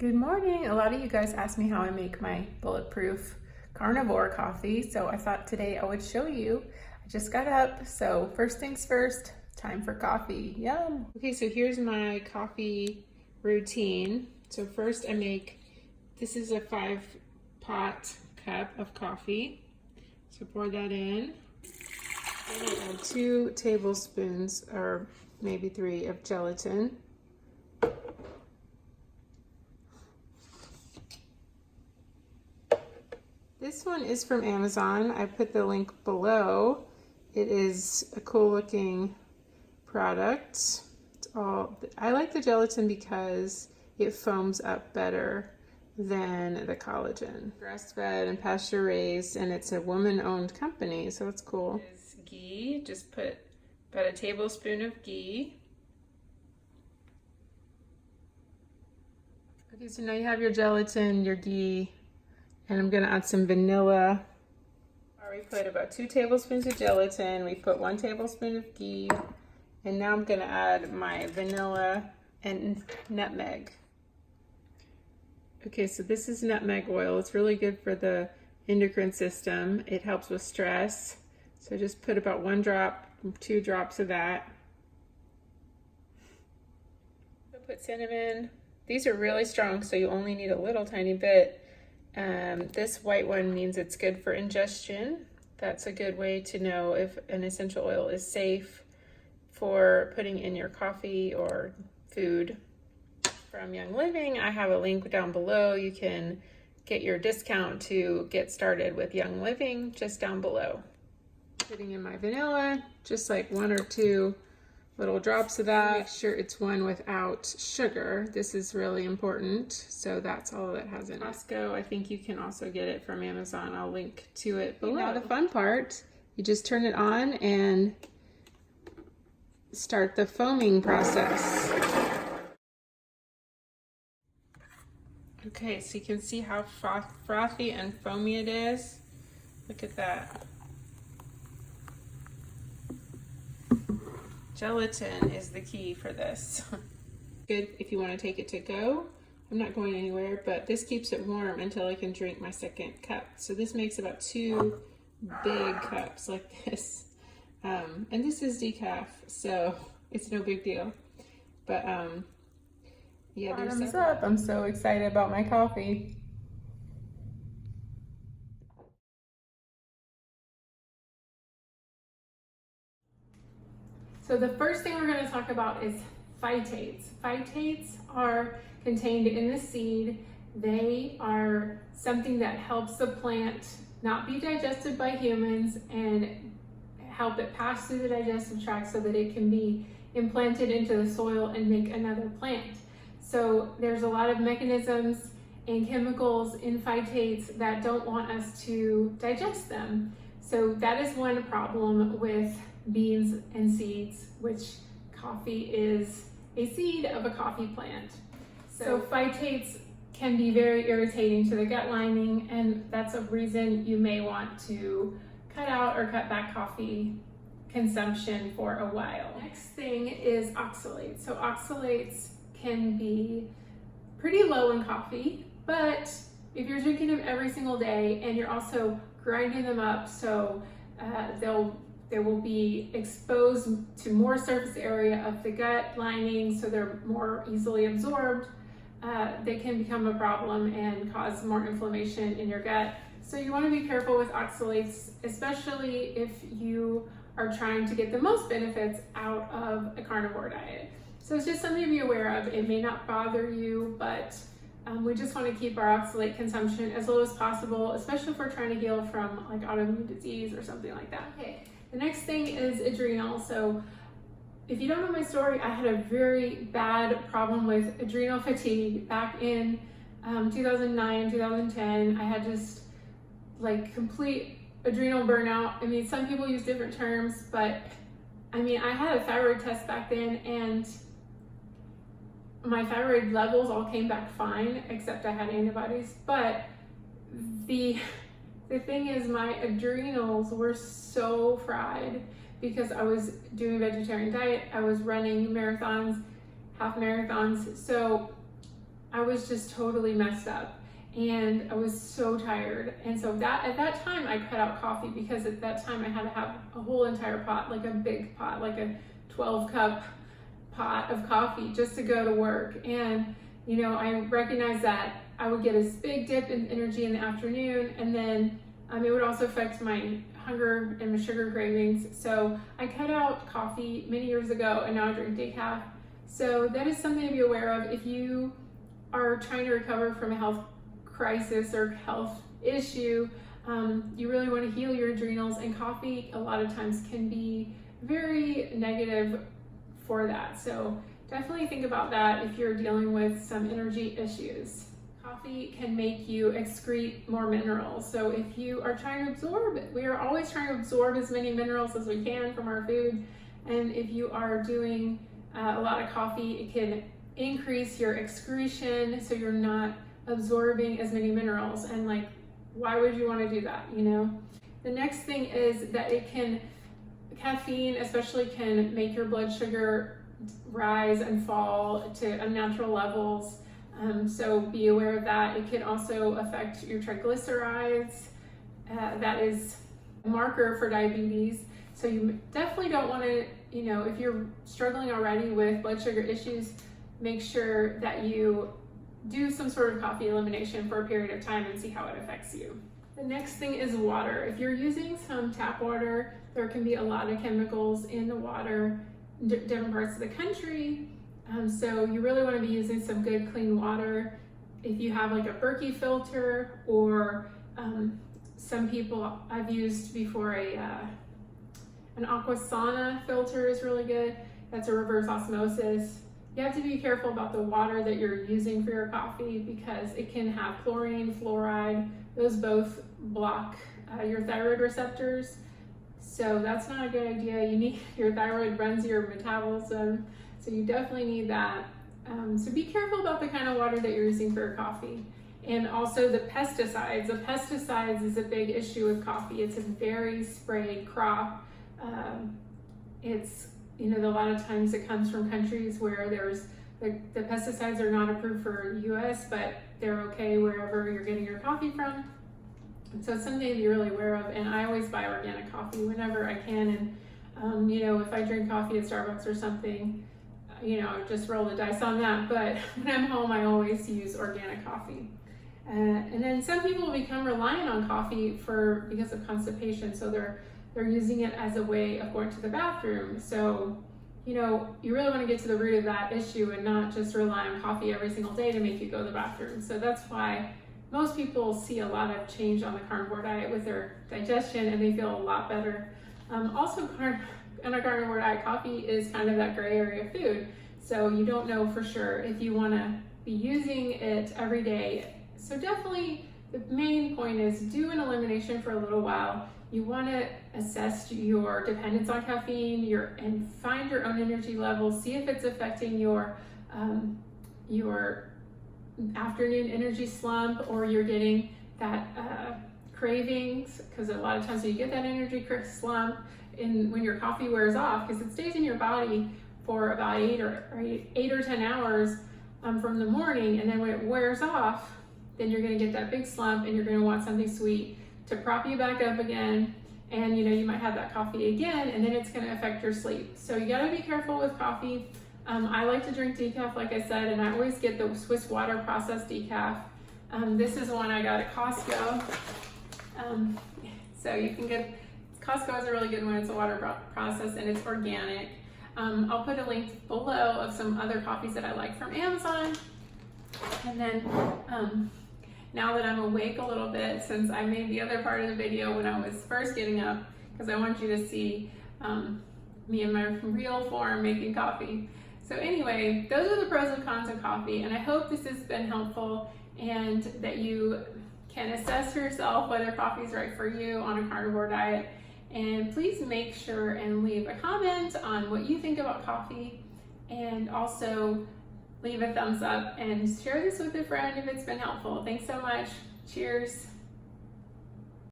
Good morning. A lot of you guys asked me how I make my bulletproof carnivore coffee, so I thought today I would show you. I just got up, so first things first, time for coffee. Yum! Okay, so here's my coffee routine. So first this is a 5-pot cup of coffee. So pour that in. Then I add 2 tablespoons, or maybe 3, of gelatin. This one is from Amazon. I put the link below. It is a cool looking product. I like the gelatin because it foams up better than the collagen. Grass-fed and pasture-raised, and it's a woman-owned company, so it's cool. This is ghee. Just put about a tablespoon of ghee. Okay, so now you have your gelatin, your ghee, and I'm gonna add some vanilla. We put about 2 tablespoons of gelatin. We put 1 tablespoon of ghee. And now I'm gonna add my vanilla and nutmeg. Okay, so this is nutmeg oil. It's really good for the endocrine system. It helps with stress. So just put about 1 drop, 2 drops of that. I'll put cinnamon. These are really strong, so you only need a little tiny bit. This white one means it's good for ingestion. That's a good way to know if an essential oil is safe for putting in your coffee or food. From Young Living, I have a link down below. You can get your discount to get started with Young Living just down below. Putting in my vanilla, just like 1 or 2 little drops of that. Make sure it's one without sugar. This is really important. So that's all that has in it. Costco, I think you can also get it from Amazon. I'll link to it below. Now the fun part, you just turn it on and start the foaming process. Okay, so you can see how frothy and foamy it is. Look at that. Gelatin is the key for this. Good if you want to take it to go. I'm not going anywhere, but this keeps it warm until I can drink my second cup. So this makes about 2 big cups like this. And this is decaf, so it's no big deal. But yeah, bottoms up. I'm so excited about my coffee. So the first thing we're going to talk about is phytates. Phytates are contained in the seed. They are something that helps the plant not be digested by humans and help it pass through the digestive tract so that it can be implanted into the soil and make another plant. So there's a lot of mechanisms and chemicals in phytates that don't want us to digest them. So that is one problem with beans and seeds, which coffee is a seed of a coffee plant. So phytates can be very irritating to the gut lining, and that's a reason you may want to cut out or cut back coffee consumption for a while. Next thing is oxalates. So oxalates can be pretty low in coffee, but if you're drinking them every single day and you're also grinding them up so they will be exposed to more surface area of the gut lining so they're more easily absorbed, they can become a problem and cause more inflammation in your gut. So you want to be careful with oxalates, especially if you are trying to get the most benefits out of a carnivore diet. So it's just something to be aware of. It may not bother you, but we just want to keep our oxalate consumption as low as possible, especially if we're trying to heal from like autoimmune disease or something like that. Okay, the next thing is adrenal. So if you don't know my story, I had a very bad problem with adrenal fatigue back in 2009, 2010. I had just like complete adrenal burnout. I mean, some people use different terms, but I mean, I had a thyroid test back then and my thyroid levels all came back fine, except I had antibodies. But the thing is, my adrenals were so fried because I was doing a vegetarian diet. I was running marathons, half marathons. So I was just totally messed up. And I was so tired. And so at that time I cut out coffee, because at that time I had to have a whole entire pot, like a big pot, like a 12-cup pot of coffee just to go to work. And you know, I recognized that I would get this big dip in energy in the afternoon, and then it would also affect my hunger and my sugar cravings. So I cut out coffee many years ago, and now I drink decaf. So that is something to be aware of if you are trying to recover from a health crisis or health issue. You really want to heal your adrenals, and coffee a lot of times can be very negative for that. So definitely think about that if you're dealing with some energy issues. Coffee can make you excrete more minerals. So if you are trying to absorb, we are always trying to absorb as many minerals as we can from our food. And if you are doing a lot of coffee, it can increase your excretion, so you're not absorbing as many minerals. And like, why would you want to do that, you know? The next thing is that caffeine especially can make your blood sugar rise and fall to unnatural levels. So be aware of that. It can also affect your triglycerides. That is a marker for diabetes. So you definitely don't want to, you know, if you're struggling already with blood sugar issues, make sure that you do some sort of coffee elimination for a period of time and see how it affects you. The next thing is water. If you're using some tap water, there can be a lot of chemicals in the water in different parts of the country. So you really want to be using some good clean water. If you have like a Berkey filter, or some people I've used before an Aquasana filter is really good. That's a reverse osmosis. You have to be careful about the water that you're using for your coffee, because it can have chlorine, fluoride. Those both block your thyroid receptors. So that's not a good idea. Your thyroid runs your metabolism, so you definitely need that. So be careful about the kind of water that you're using for your coffee. And also the pesticides. The pesticides is a big issue with coffee. It's a very sprayed crop. It's, you know, a lot of times it comes from countries where there's the pesticides are not approved for US, but they're okay wherever you're getting your coffee from. So it's something to be really aware of. And I always buy organic coffee whenever I can. And you know, if I drink coffee at Starbucks or something, you know, just roll the dice on that. But when I'm home, I always use organic coffee. And then some people become reliant on coffee because of constipation. So they're using it as a way of going to the bathroom. So, you know, you really want to get to the root of that issue and not just rely on coffee every single day to make you go to the bathroom. So that's why most people see a lot of change on the carnivore diet with their digestion, and they feel a lot better. Also, on a carnivore diet, coffee is kind of that gray area of food. So you don't know for sure if you want to be using it every day. So definitely the main point is do an elimination for a little while. You want to assess your dependence on caffeine, and find your own energy levels. See if it's affecting your afternoon energy slump, or you're getting that cravings, because a lot of times when you get that energy slump when your coffee wears off, because it stays in your body for about 8 or 10 hours from the morning, and then when it wears off, then you're going to get that big slump, and you're going to want something sweet to prop you back up again. And you know, you might have that coffee again, and then it's going to affect your sleep. So you got to be careful with coffee. I like to drink decaf, like I said, and I always get the Swiss water processed decaf. This is one I got at Costco. So you can get, Costco has a really good one. It's a water process, and it's organic. I'll put a link below of some other coffees that I like from Amazon. And then now that I'm awake a little bit, since I made the other part of the video when I was first getting up, because I want you to see me in my real form making coffee. So anyway, those are the pros and cons of coffee, and I hope this has been helpful and that you can assess for yourself whether coffee is right for you on a carnivore diet. And please make sure and leave a comment on what you think about coffee, and also leave a thumbs up and share this with a friend if it's been helpful. Thanks so much. Cheers.